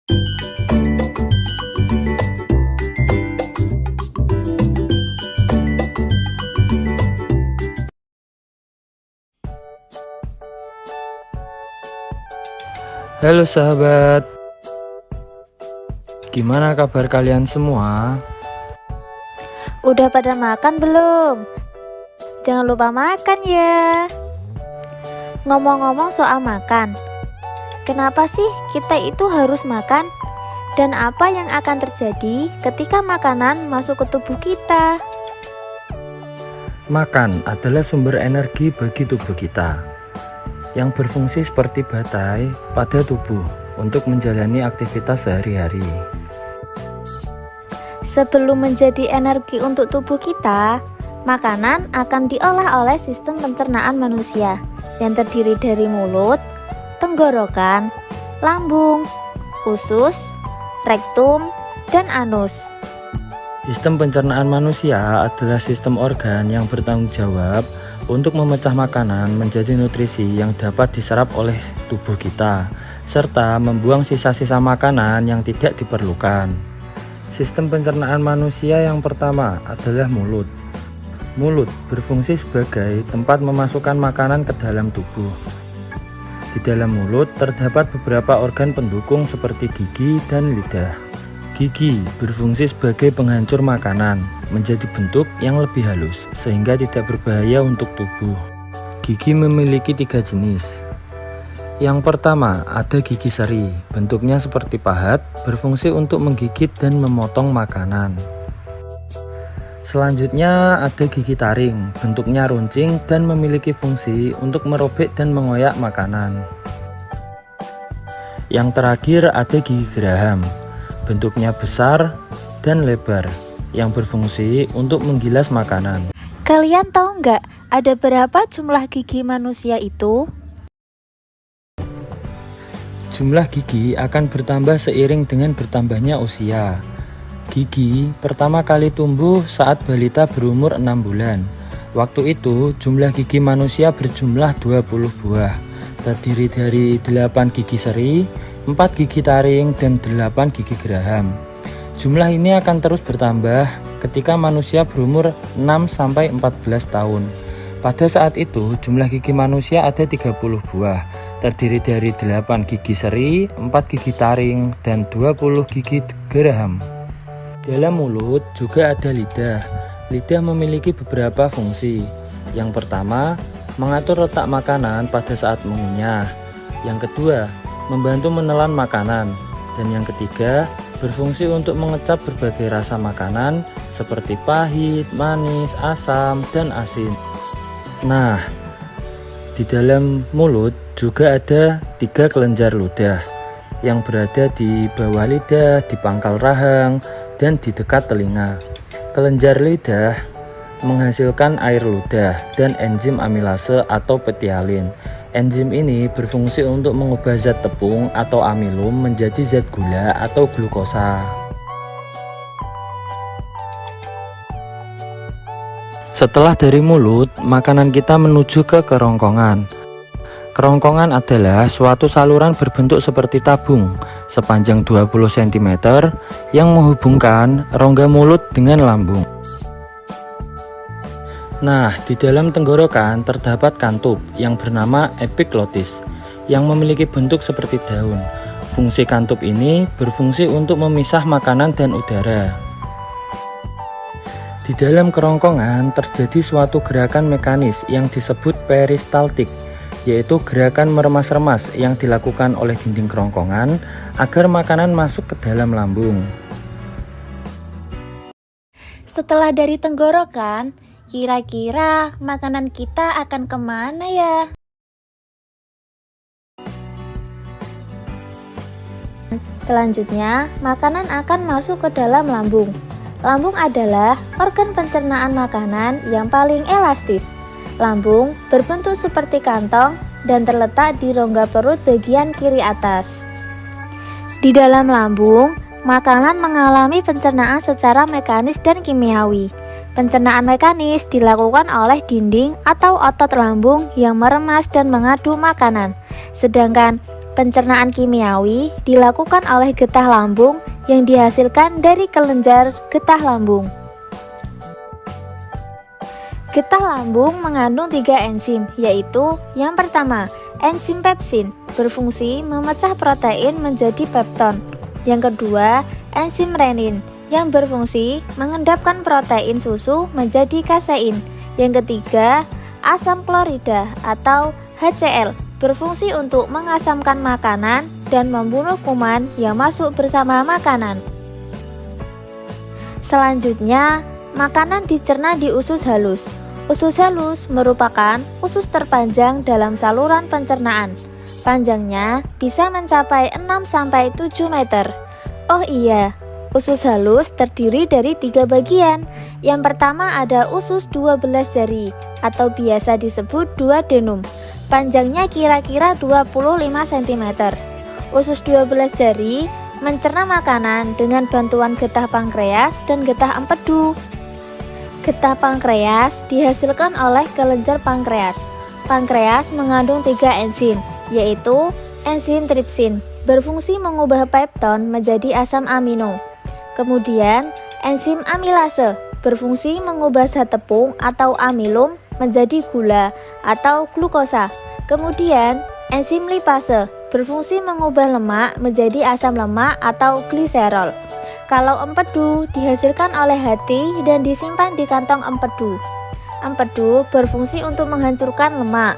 Halo sahabat, gimana kabar kalian semua? Udah pada makan belum? Jangan lupa makan ya. Ngomong-ngomong soal makan, kenapa sih kita itu harus makan? Dan apa yang akan terjadi ketika makanan masuk ke tubuh kita? Makan adalah sumber energi bagi tubuh kita yang berfungsi seperti baterai pada tubuh untuk menjalani aktivitas sehari-hari. Sebelum menjadi energi untuk tubuh kita, makanan akan diolah oleh sistem pencernaan manusia yang terdiri dari mulut, tenggorokan, lambung, usus, rektum, dan anus. Sistem pencernaan manusia adalah sistem organ yang bertanggung jawab untuk memecah makanan menjadi nutrisi yang dapat diserap oleh tubuh kita, serta membuang sisa-sisa makanan yang tidak diperlukan. Sistem pencernaan manusia yang pertama adalah mulut. Mulut berfungsi sebagai tempat memasukkan makanan ke dalam tubuh. Di dalam mulut terdapat beberapa organ pendukung seperti gigi dan lidah. Gigi berfungsi sebagai penghancur makanan menjadi bentuk yang lebih halus sehingga tidak berbahaya untuk tubuh. Gigi memiliki 3 jenis. Yang pertama ada gigi seri, bentuknya seperti pahat, berfungsi untuk menggigit dan memotong makanan. Selanjutnya ada gigi taring, bentuknya runcing dan memiliki fungsi untuk merobek dan mengoyak makanan. Yang terakhir ada gigi geraham, bentuknya besar dan lebar yang berfungsi untuk menggilas makanan. Kalian tahu nggak ada berapa jumlah gigi manusia itu? Jumlah gigi akan bertambah seiring dengan bertambahnya usia. Gigi pertama kali tumbuh saat balita berumur 6 bulan. Waktu itu jumlah gigi manusia berjumlah 20 buah, terdiri dari 8 gigi seri, 4 gigi taring, dan 8 gigi geraham. Jumlah ini akan terus bertambah ketika manusia berumur 6-14 tahun. Pada saat itu jumlah gigi manusia ada 30 buah, terdiri dari 8 gigi seri, 4 gigi taring, dan 20 gigi geraham. Dalam mulut juga ada lidah. Lidah memiliki beberapa fungsi. Yang pertama, mengatur letak makanan pada saat mengunyah. Yang kedua, membantu menelan makanan. Dan yang ketiga, berfungsi untuk mengecap berbagai rasa makanan seperti pahit, manis, asam, dan asin. Nah, di dalam mulut juga ada 3 kelenjar ludah yang berada di bawah lidah, di pangkal rahang, dan di dekat telinga. Kelenjar lidah menghasilkan air ludah dan enzim amilase atau petialin. Enzim ini berfungsi untuk mengubah zat tepung atau amilum menjadi zat gula atau glukosa. Setelah dari mulut, makanan kita menuju ke kerongkongan. Kerongkongan adalah suatu saluran berbentuk seperti tabung sepanjang 20 cm yang menghubungkan rongga mulut dengan lambung. Nah, di dalam tenggorokan terdapat kantub yang bernama epiglotis yang memiliki bentuk seperti daun. Fungsi kantub ini berfungsi untuk memisah makanan dan udara. Di dalam kerongkongan terjadi suatu gerakan mekanis yang disebut peristaltik, yaitu gerakan meremas-remas yang dilakukan oleh dinding kerongkongan agar makanan masuk ke dalam lambung. Setelah dari tenggorokan, kira-kira makanan kita akan kemana ya? Selanjutnya, makanan akan masuk ke dalam lambung. Lambung adalah organ pencernaan makanan yang paling elastis. Lambung berbentuk seperti kantong dan terletak di rongga perut bagian kiri atas. Di dalam lambung, makanan mengalami pencernaan secara mekanis dan kimiawi. Pencernaan mekanis dilakukan oleh dinding atau otot lambung yang meremas dan mengadu makanan. Sedangkan Pencernaan kimiawi dilakukan oleh getah lambung yang dihasilkan dari kelenjar getah lambung. Getah lambung mengandung 3 enzim, yaitu yang pertama, enzim pepsin, berfungsi memecah protein menjadi pepton. Yang kedua, enzim renin, yang berfungsi mengendapkan protein susu menjadi kasein. Yang ketiga, asam klorida atau HCl, berfungsi untuk mengasamkan makanan dan membunuh kuman yang masuk bersama makanan. Selanjutnya, makanan dicerna di usus halus. Usus halus merupakan usus terpanjang dalam saluran pencernaan. Panjangnya bisa mencapai 6-7 meter. Oh iya, usus halus terdiri dari 3 bagian. Yang pertama ada usus 12 jari atau biasa disebut duodenum. Panjangnya kira-kira 25 cm. Usus 12 jari mencerna makanan dengan bantuan getah pankreas dan getah empedu. Getah pankreas dihasilkan oleh kelenjar pankreas. Pankreas mengandung 3 enzim, yaitu enzim tripsin, berfungsi mengubah pepton menjadi asam amino. Kemudian, enzim amilase, berfungsi mengubah zat tepung atau amilum menjadi gula atau glukosa. Kemudian, enzim lipase, berfungsi mengubah lemak menjadi asam lemak atau gliserol. Kalau empedu dihasilkan oleh hati dan disimpan di kantong empedu. Empedu berfungsi untuk menghancurkan lemak.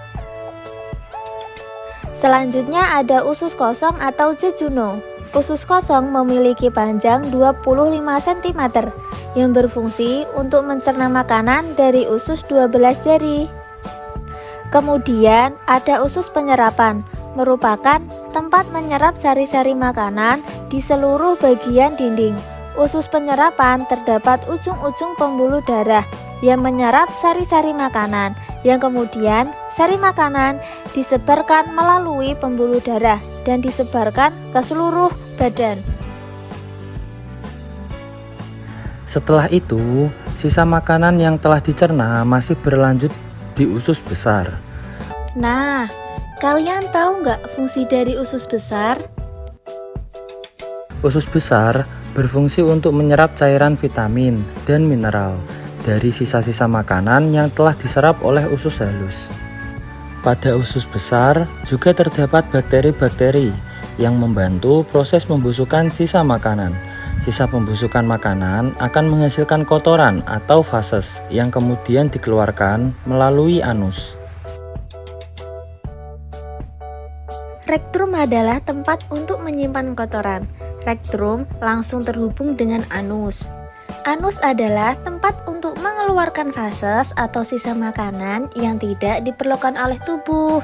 Selanjutnya ada usus kosong atau jejuno. Usus kosong memiliki panjang 25 cm yang berfungsi untuk mencerna makanan dari usus 12 jari. Kemudian ada usus penyerapan, merupakan tempat menyerap sari-sari makanan di seluruh bagian dinding. Usus penyerapan terdapat ujung-ujung pembuluh darah yang menyerap sari-sari makanan, yang kemudian sari makanan disebarkan melalui pembuluh darah dan disebarkan ke seluruh badan. Setelah itu, sisa makanan yang telah dicerna masih berlanjut di usus besar. Nah, kalian tahu nggak fungsi dari usus besar? Usus besar berfungsi untuk menyerap cairan vitamin dan mineral dari sisa-sisa makanan yang telah diserap oleh usus halus. Pada usus besar juga terdapat bakteri-bakteri yang membantu proses pembusukan sisa makanan. Sisa pembusukan makanan akan menghasilkan kotoran atau fases yang kemudian dikeluarkan melalui anus. Rektrum adalah tempat untuk menyimpan kotoran. Rektrum langsung terhubung dengan anus. Anus adalah tempat untuk mengeluarkan fases atau sisa makanan yang tidak diperlukan oleh tubuh.